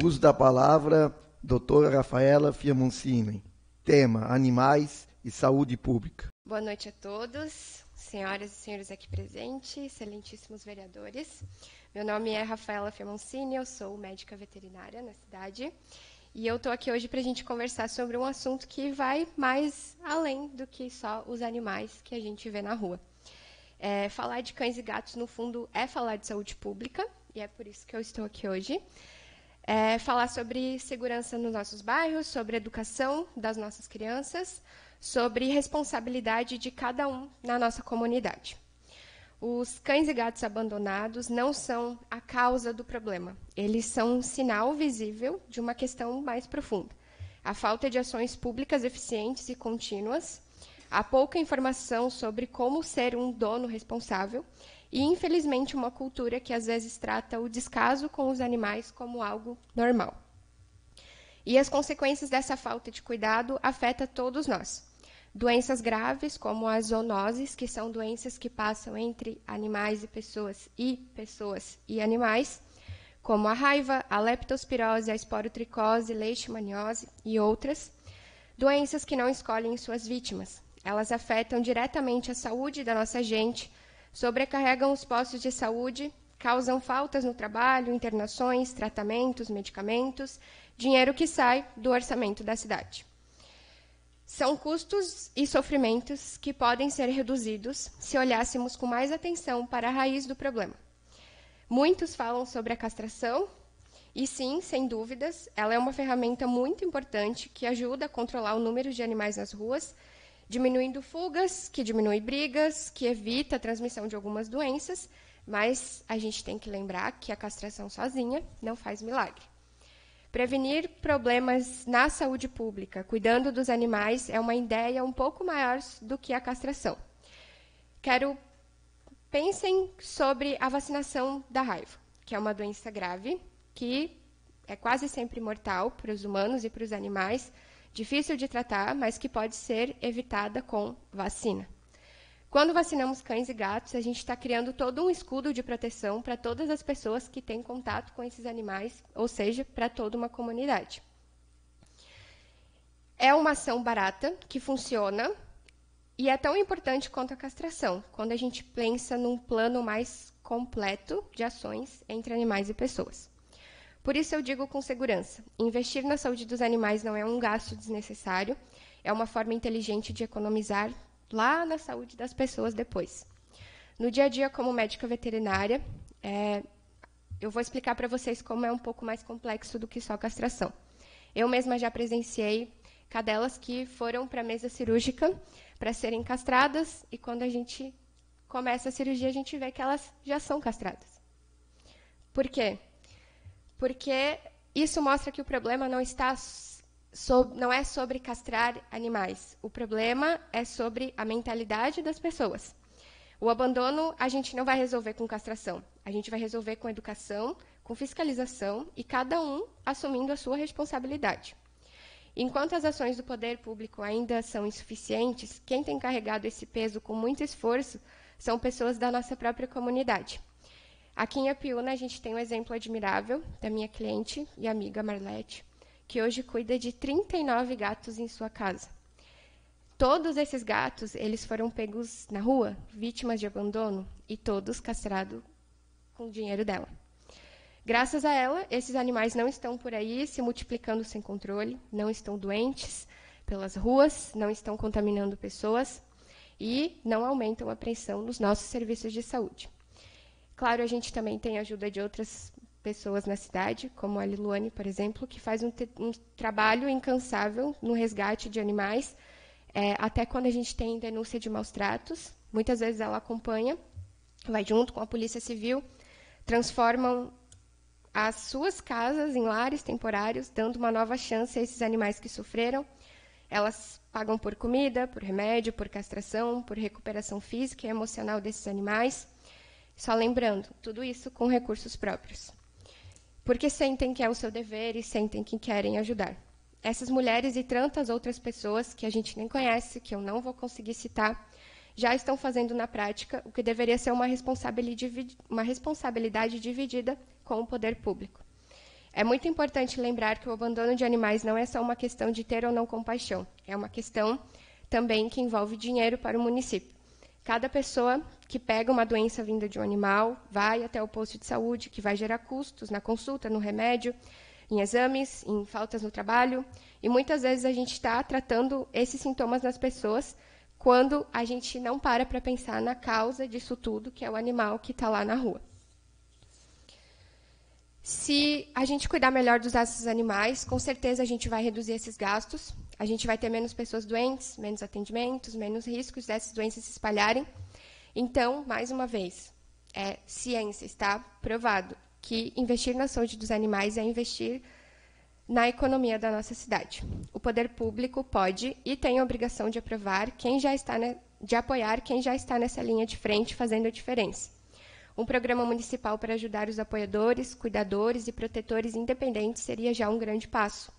Uso da palavra, doutora Rafaela Fiamoncini. Tema, animais e saúde pública. Boa noite a todos, senhoras e senhores aqui presentes, excelentíssimos vereadores. Meu nome é Rafaela Fiamoncini, eu sou médica veterinária na cidade. E eu estou aqui hoje para a gente conversar sobre um assunto que vai mais além do que só os animais que a gente vê na rua. Falar de cães e gatos, no fundo, é falar de saúde pública, e é por isso que eu estou aqui hoje. Falar sobre segurança nos nossos bairros, sobre educação das nossas crianças, sobre responsabilidade de cada um na nossa comunidade. Os cães e gatos abandonados não são a causa do problema. Eles são um sinal visível de uma questão mais profunda. A falta de ações públicas eficientes e contínuas, a pouca informação sobre como ser um dono responsável e, infelizmente, uma cultura que às vezes trata o descaso com os animais como algo normal. E as consequências dessa falta de cuidado afetam todos nós. Doenças graves, como as zoonoses, que são doenças que passam entre animais e pessoas e animais, como a raiva, a leptospirose, a esporotricose, leishmaniose e outras. Doenças que não escolhem suas vítimas. Elas afetam diretamente a saúde da nossa gente, sobrecarregam os postos de saúde, causam faltas no trabalho, internações, tratamentos, medicamentos, dinheiro que sai do orçamento da cidade. São custos e sofrimentos que podem ser reduzidos se olhássemos com mais atenção para a raiz do problema. Muitos falam sobre a castração, e sim, sem dúvidas, ela é uma ferramenta muito importante que ajuda a controlar o número de animais nas ruas, diminuindo fugas, que diminui brigas, que evita a transmissão de algumas doenças, mas a gente tem que lembrar que a castração sozinha não faz milagre. Prevenir problemas na saúde pública, cuidando dos animais, é uma ideia um pouco maior do que a castração. Pensem sobre a vacinação da raiva, que é uma doença grave, que é quase sempre mortal para os humanos e para os animais, difícil de tratar, mas que pode ser evitada com vacina. Quando vacinamos cães e gatos, a gente está criando todo um escudo de proteção para todas as pessoas que têm contato com esses animais, ou seja, para toda uma comunidade. É uma ação barata, que funciona, e é tão importante quanto a castração, quando a gente pensa num plano mais completo de ações entre animais e pessoas. Por isso eu digo com segurança, investir na saúde dos animais não é um gasto desnecessário, é uma forma inteligente de economizar lá na saúde das pessoas depois. No dia a dia, como médica veterinária, eu vou explicar para vocês como é um pouco mais complexo do que só castração. Eu mesma já presenciei cadelas que foram para a mesa cirúrgica para serem castradas, e quando a gente começa a cirurgia, a gente vê que elas já são castradas. Por quê? Porque isso mostra que o problema não é sobre castrar animais. O problema é sobre a mentalidade das pessoas. O abandono a gente não vai resolver com castração. A gente vai resolver com educação, com fiscalização e cada um assumindo a sua responsabilidade. Enquanto as ações do poder público ainda são insuficientes, quem tem carregado esse peso com muito esforço são pessoas da nossa própria comunidade. Aqui em Apiúna, a gente tem um exemplo admirável da minha cliente e amiga Marlete, que hoje cuida de 39 gatos em sua casa. Todos esses gatos, eles foram pegos na rua, vítimas de abandono, e todos castrados com o dinheiro dela. Graças a ela, esses animais não estão por aí se multiplicando sem controle, não estão doentes pelas ruas, não estão contaminando pessoas e não aumentam a pressão nos nossos serviços de saúde. Claro, a gente também tem a ajuda de outras pessoas na cidade, como a Liluane, por exemplo, que faz um trabalho incansável no resgate de animais, até quando a gente tem denúncia de maus tratos. Muitas vezes ela acompanha, vai junto com a Polícia Civil, transformam as suas casas em lares temporários, dando uma nova chance a esses animais que sofreram. Elas pagam por comida, por remédio, por castração, por recuperação física e emocional desses animais. Só lembrando, tudo isso com recursos próprios. Porque sentem que é o seu dever e sentem que querem ajudar. Essas mulheres e tantas outras pessoas que a gente nem conhece, que eu não vou conseguir citar, já estão fazendo na prática o que deveria ser uma responsabilidade dividida com o poder público. É muito importante lembrar que o abandono de animais não é só uma questão de ter ou não compaixão, é uma questão também que envolve dinheiro para o município. Cada pessoa que pega uma doença vinda de um animal vai até o posto de saúde, que vai gerar custos na consulta, no remédio, em exames, em faltas no trabalho, e muitas vezes a gente está tratando esses sintomas nas pessoas quando a gente não para pensar na causa disso tudo, que é o animal que está lá na rua. Se a gente cuidar melhor dos nossos animais, com certeza a gente vai reduzir esses gastos, a gente vai ter menos pessoas doentes, menos atendimentos, menos riscos dessas doenças se espalharem. Então, mais uma vez, é ciência, está provado que investir na saúde dos animais é investir na economia da nossa cidade. O poder público pode e tem a obrigação de aprovar de apoiar quem já está nessa linha de frente fazendo a diferença. Um programa municipal para ajudar os apoiadores, cuidadores e protetores independentes seria já um grande passo.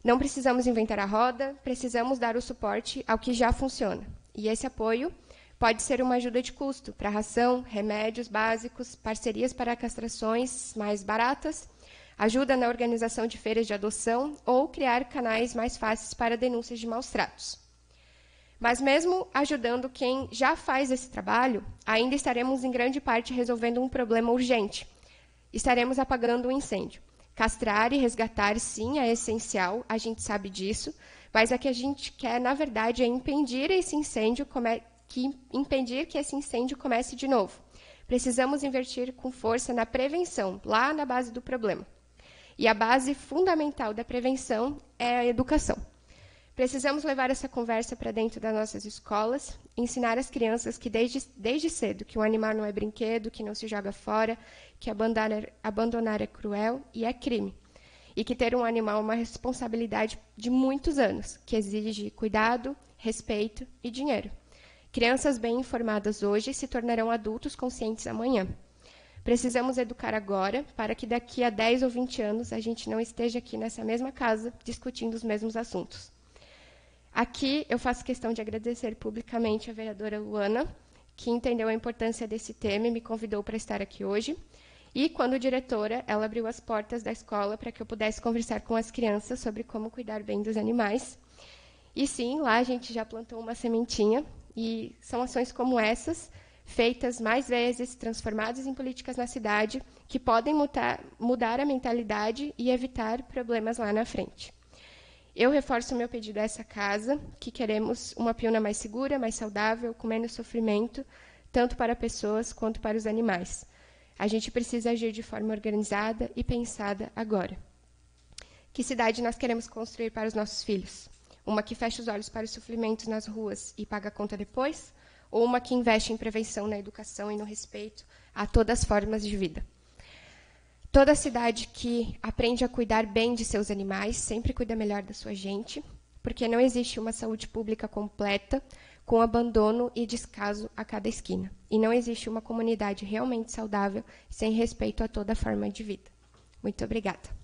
Não precisamos inventar a roda, precisamos dar o suporte ao que já funciona. E esse apoio pode ser uma ajuda de custo para ração, remédios básicos, parcerias para castrações mais baratas, ajuda na organização de feiras de adoção ou criar canais mais fáceis para denúncias de maus-tratos. Mas mesmo ajudando quem já faz esse trabalho, ainda estaremos em grande parte resolvendo um problema urgente. Estaremos apagando um incêndio. Castrar e resgatar, sim, é essencial, a gente sabe disso, mas o que a gente quer, na verdade, é impedir esse incêndio, impedir que esse incêndio comece de novo. Precisamos investir com força na prevenção, lá na base do problema. E a base fundamental da prevenção é a educação. Precisamos levar essa conversa para dentro das nossas escolas, ensinar as crianças que desde cedo que um animal não é brinquedo, que não se joga fora, que abandonar é cruel e é crime. E que ter um animal é uma responsabilidade de muitos anos, que exige cuidado, respeito e dinheiro. Crianças bem informadas hoje se tornarão adultos conscientes amanhã. Precisamos educar agora, para que daqui a 10 ou 20 anos a gente não esteja aqui nessa mesma casa discutindo os mesmos assuntos. Aqui eu faço questão de agradecer publicamente a vereadora Luana, que entendeu a importância desse tema e me convidou para estar aqui hoje. E, quando diretora, ela abriu as portas da escola para que eu pudesse conversar com as crianças sobre como cuidar bem dos animais. E sim, lá a gente já plantou uma sementinha, e são ações como essas, feitas mais vezes, transformadas em políticas na cidade, que podem mudar a mentalidade e evitar problemas lá na frente. Eu reforço o meu pedido a essa casa, que queremos uma Piúna mais segura, mais saudável, com menos sofrimento, tanto para pessoas quanto para os animais. A gente precisa agir de forma organizada e pensada agora. Que cidade nós queremos construir para os nossos filhos? Uma que fecha os olhos para os sofrimentos nas ruas e paga a conta depois? Ou uma que investe em prevenção, na educação e no respeito a todas as formas de vida? Toda cidade que aprende a cuidar bem de seus animais sempre cuida melhor da sua gente, porque não existe uma saúde pública completa com abandono e descaso a cada esquina. E não existe uma comunidade realmente saudável sem respeito a toda forma de vida. Muito obrigada.